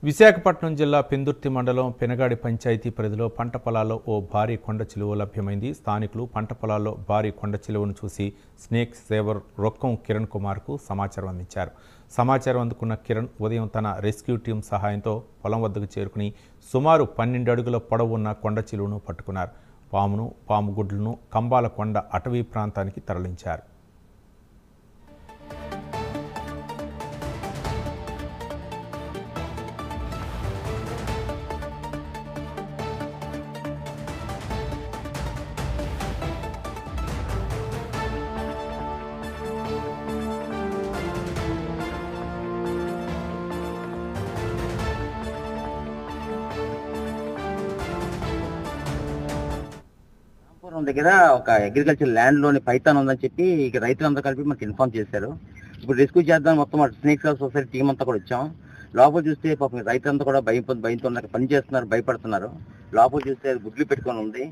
విశాఖపట్నం జిల్లా పెందుర్తి మండలం పెనగాడి పంచాయతీ పరిధిలో పంట పొలాల్లో ఓ భారీ కొండ చిలువ లభ్యమైంది. స్థానికులు పంట పొలాల్లో భారీ కొండ చిలువను చూసి స్నేక్ సేవర్ రొక్కం కిరణ్ కుమార్కు సమాచారం అందించారు. సమాచారం అందుకున్న కిరణ్ ఉదయం తన రెస్క్యూ టీం సహాయంతో పొలం వద్దకు చేరుకుని సుమారు 12 అడుగుల పొడవు ఉన్న కొండ చిలువను పట్టుకున్నారు. పాము గుడ్లను కంబాల కొండ అటవీ ప్రాంతానికి తరలించారు. దగ్గర ఒక అగ్రికల్చర్ ల్యాండ్ లోని పైథాన్ ఉందని చెప్పి రైతులందరూ కలిపి మనకి ఇన్ఫార్మ్ చేశారు. ఇప్పుడు రెస్క్యూ చేద్దాం మొత్తం స్నేక్ సొసైటీ టీం అంతా కూడా వచ్చాం. లోపల చూస్తే పాపం రైతులంతా కూడా భయంతో పని చేస్తున్నారు, భయపడుతున్నారు. లోపల చూస్తే గుడ్లు పెట్టుకొని ఉంది.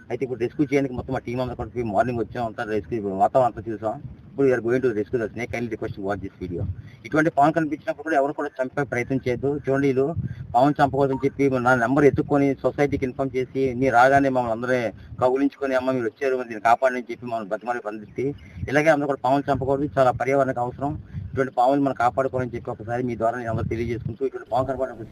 అయితే ఇప్పుడు రెస్క్యూ చేయడానికి మొత్తం ఆ టీం అంతా కలిపి మార్నింగ్ వచ్చాం, అంతా రెస్క్యూ వాతావరణం అంతా చూసాం. ఇప్పుడు you're going to rescue the snake. Kindly request watch this video. ఇటువంటి పాము కనిపించినప్పుడు కూడా ఎవరు కూడా చంపే ప్రయత్నం చేయొద్దు. చూడండి, వీళ్ళు పాముని చంపకూడదని చెప్పి నా నెంబర్ ఎత్తుకొని సొసైటీకి ఇన్ఫార్మ్ చేసి నీ రాగానే మమ్మల్ని అందరూ కౌగులించుకొని అమ్మ మీరు వచ్చారు దీన్ని కాపాడని చెప్పి మమ్మల్ని బతిమాలి బంధిస్తే, ఇలాగే అందరూ కూడా పాములు చంపకూడదు, చాలా పర్యావరణకు అవసరం. ఇటువంటి పాములు మనం కాపాడుకోవాలని చెప్పి ఒకసారి మీ ద్వారా నేను అందరూ తెలియజేసుకుంటూ ఇటువంటి పాము కనపడినప్పుడు